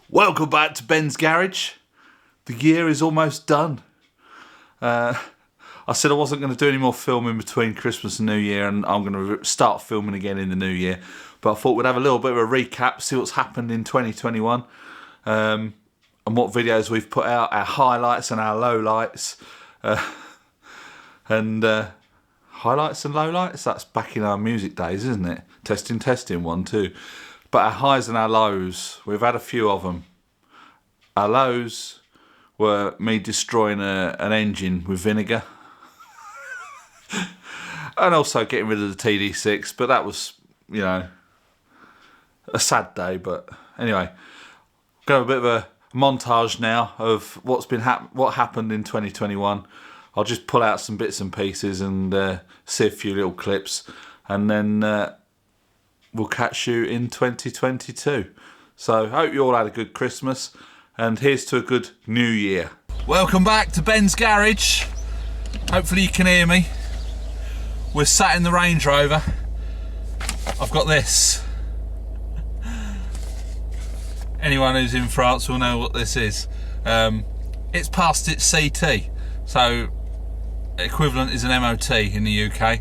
Welcome back to Ben's Garage. The year is almost done. I said I wasn't going to do any more filming between Christmas and New Year, and I'm going to start filming again in the new year. But I thought we'd have a little bit of a recap, see what's happened in 2021, and what videos we've put out, our highlights and our lowlights. Highlights and lowlights, that's back in our music days, isn't it? Testing, 1, 2. But our highs and our lows, we've had a few of them. Our lows were me destroying an engine with vinegar. And also getting rid of the TD6, but that was, a sad day. But anyway, got a bit of a montage now of what happened in 2021. I'll just pull out some bits and pieces and see a few little clips, and then we'll catch you in 2022. So hope you all had a good Christmas, and here's to a good New Year. Welcome back to Ben's Garage. Hopefully you can hear me. We're sat in the Range Rover. I've got this. Anyone who's in France will know what this is. It's past its CT, so equivalent is an MOT in the UK.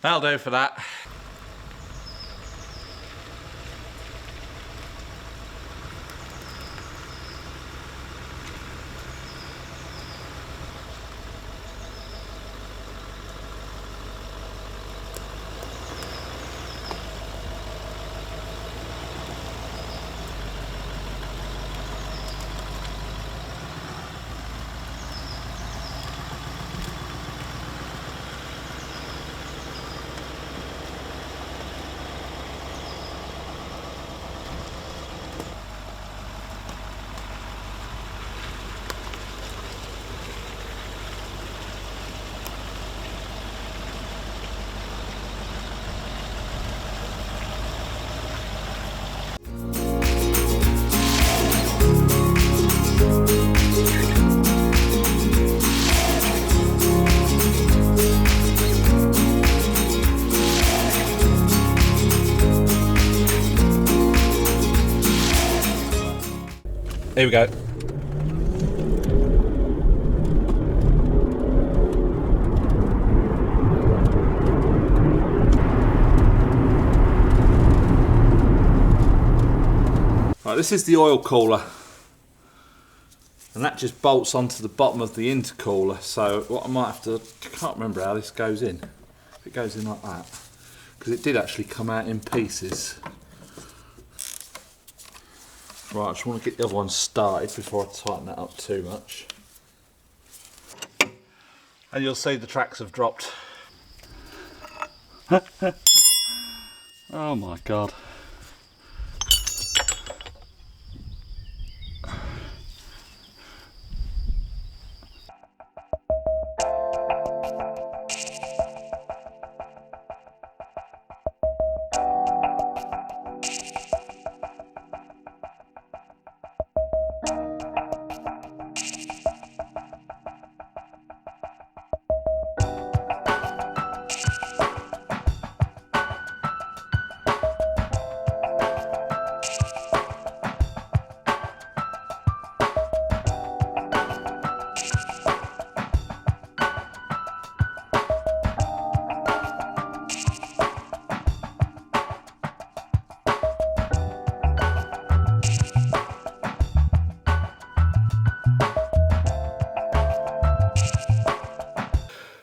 That'll do for that. Here we go. Right, this is the oil cooler, and that just bolts onto the bottom of the intercooler. So what I might have to, I can't remember how this goes in. If it goes in like that, because it did actually come out in pieces. Right, I just want to get the other one started before I tighten that up too much. And you'll see the tracks have dropped. Oh my God.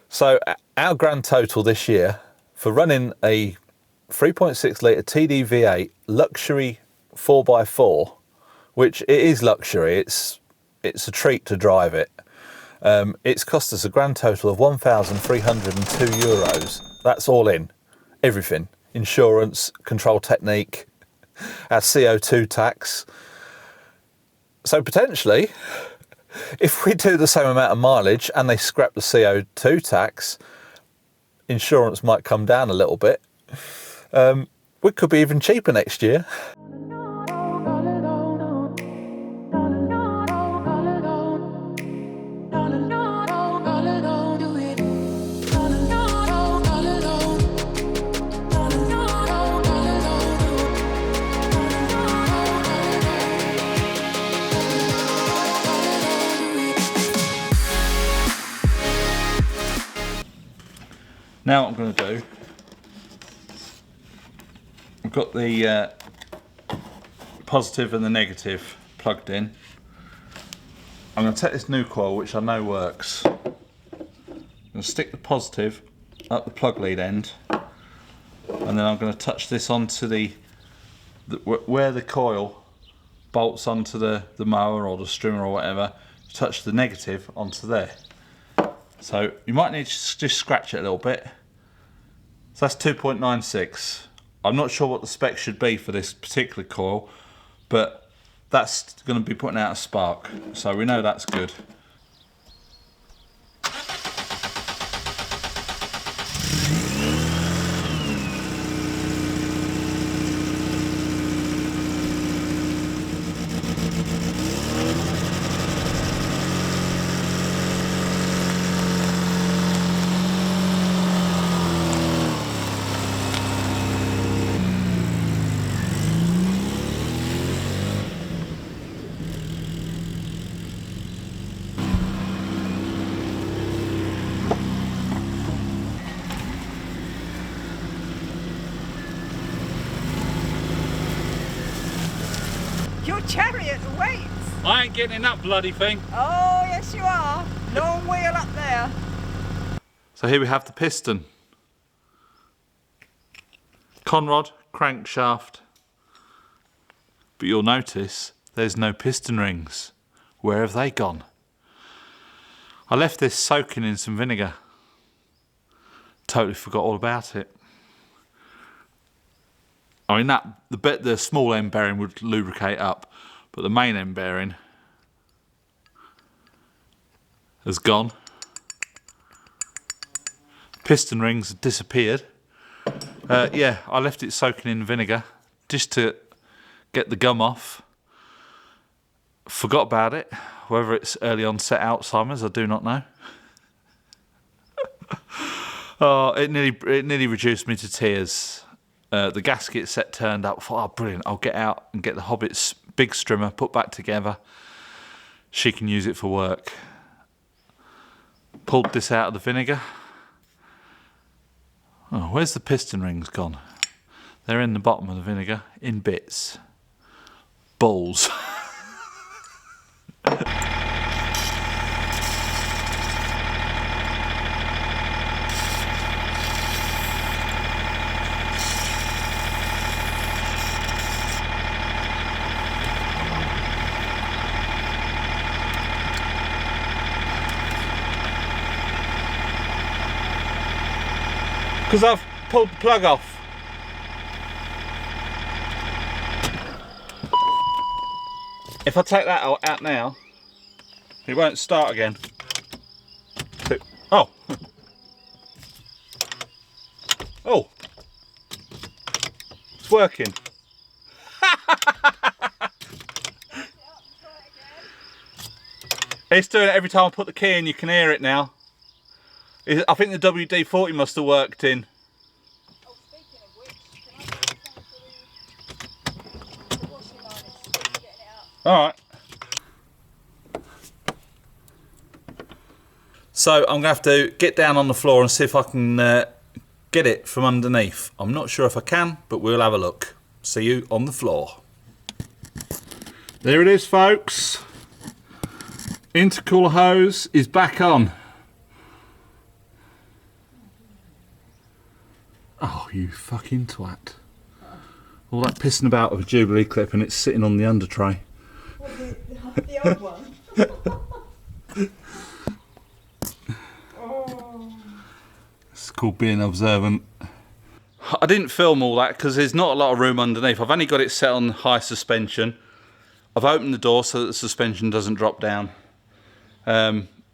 So our grand total this year for running a 3.6 litre TD V8 luxury 4x4, which it is luxury, it's a treat to drive it. It's cost us a grand total of €1,302. That's all in, everything, insurance, control technique, our CO2 tax. So potentially, if we do the same amount of mileage and they scrap the CO2 tax, insurance might come down a little bit. We could be even cheaper next year. Now what I'm going to do, I've got the positive and the negative plugged in. I'm going to take this new coil, which I know works. I'm going to stick the positive up the plug lead end, and then I'm going to touch this onto where the coil bolts onto the mower or the strimmer or whatever, touch the negative onto there. So you might need to just scratch it a little bit. So that's 2.96. I'm not sure what the spec should be for this particular coil, but that's going to be putting out a spark. So we know that's good. Your chariot waits. I ain't getting in that bloody thing. Oh, yes you are. Long wheel up there. So here we have the piston. Conrod, crankshaft. But you'll notice there's no piston rings. Where have they gone? I left this soaking in some vinegar. Totally forgot all about it. I mean, the small end bearing would lubricate up, but the main end bearing has gone. Piston rings have disappeared. Yeah, I left it soaking in vinegar just to get the gum off. Forgot about it. Whether it's early onset Alzheimer's, I do not know. Oh, it nearly reduced me to tears. The gasket set turned up. I thought, oh brilliant, I'll get out and get the Hobbit's big strimmer put back together. She can use it for work. Pulled this out of the vinegar. Oh, where's the piston rings gone? They're in the bottom of the vinegar, in bits. Balls. Because I've pulled the plug off. If I take that out now, it won't start again. Oh. Oh. It's working. It's doing it every time I put the key in, you can hear it now. I think the WD-40 must have worked in. Oh, speaking of which, can I get some for the washing line? It's still getting it out. Alright. So I'm going to have to get down on the floor and see if I can get it from underneath. I'm not sure if I can, but we'll have a look. See you on the floor. There it is, folks. Intercooler hose is back on. Oh, you fucking twat. All that pissing about of a Jubilee clip and it's sitting on the under tray. What, the old one? Oh. It's called being observant. I didn't film all that because there's not a lot of room underneath. I've only got it set on high suspension. I've opened the door so that the suspension doesn't drop down.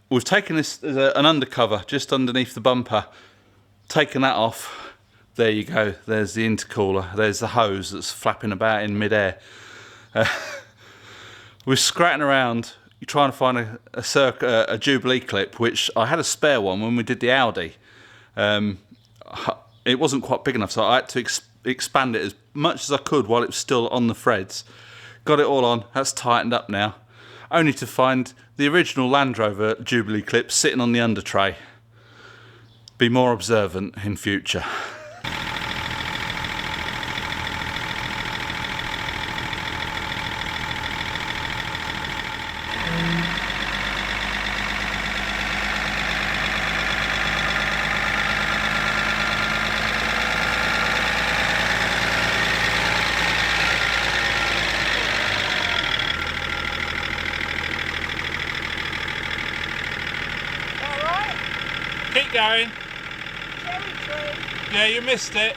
We've taken this as an undercover just underneath the bumper taken that off. There you go. There's the intercooler. There's the hose that's flapping about in midair. We're scratching around trying to find a Jubilee clip, which I had a spare one when we did the Audi. It wasn't quite big enough, so I had to expand it as much as I could while it was still on the threads. Got it all on. That's tightened up now. Only to find the original Land Rover Jubilee clip sitting on the under tray. Be more observant in future. Keep going. Cherry tree. Yeah, you missed it.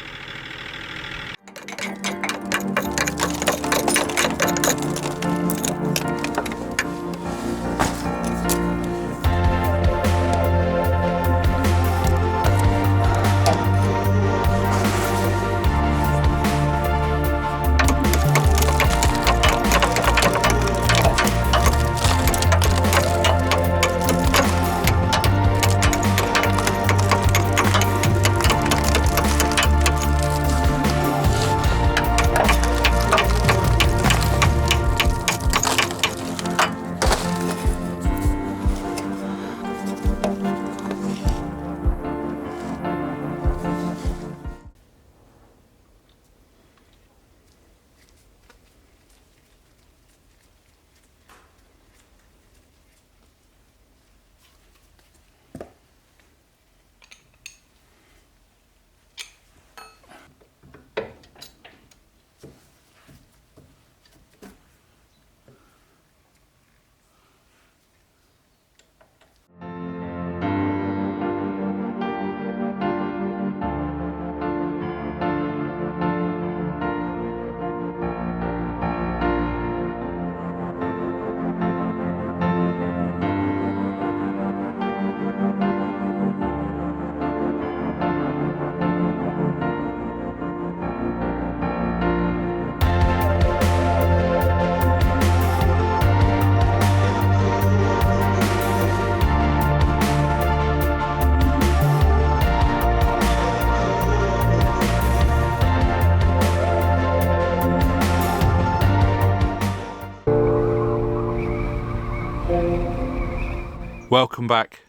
Welcome back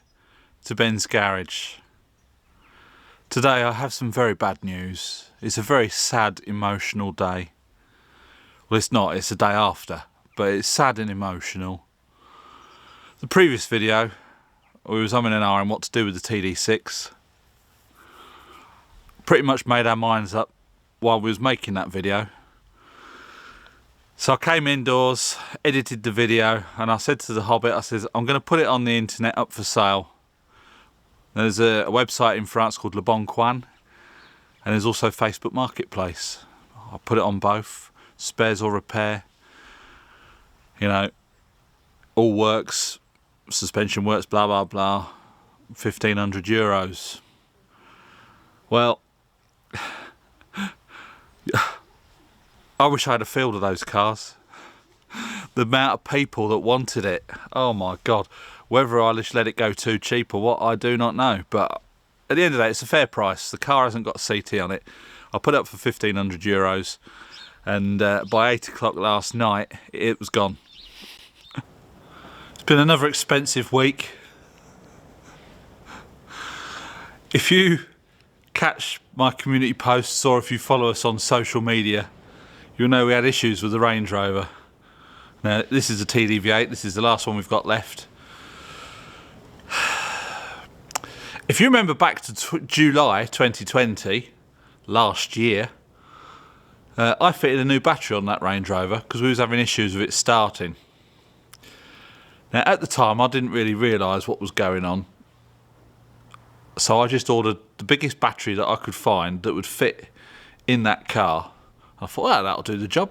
to Ben's Garage. Today I have some very bad news. It's a very sad, emotional day. Well, it's not, it's the day after, but it's sad and emotional. The previous video, we was umming and ahhing what to do with the TD6. Pretty much made our minds up while we was making that video. So I came indoors, edited the video, and I said to the Hobbit, I said, I'm going to put it on the internet up for sale. There's a website in France called Le Bon Coin, and there's also Facebook Marketplace. I put it on both, spares or repair. You know, all works, suspension works, blah, blah, blah. €1,500. Well, I wish I had a field of those cars. The amount of people that wanted it, oh my God. Whether I just let it go too cheap or what, I do not know. But at the end of the day, it's a fair price. The car hasn't got a CT on it. I put it up for €1,500, and by 8 o'clock last night, it was gone. It's been another expensive week. If you catch my community posts or if you follow us on social media, you'll know we had issues with the Range Rover. Now, this is a TD-V8, this is the last one we've got left. If you remember back to July 2020, last year, I fitted a new battery on that Range Rover because we was having issues with it starting. Now, at the time, I didn't really realise what was going on. So I just ordered the biggest battery that I could find that would fit in that car. I thought, well, that'll do the job.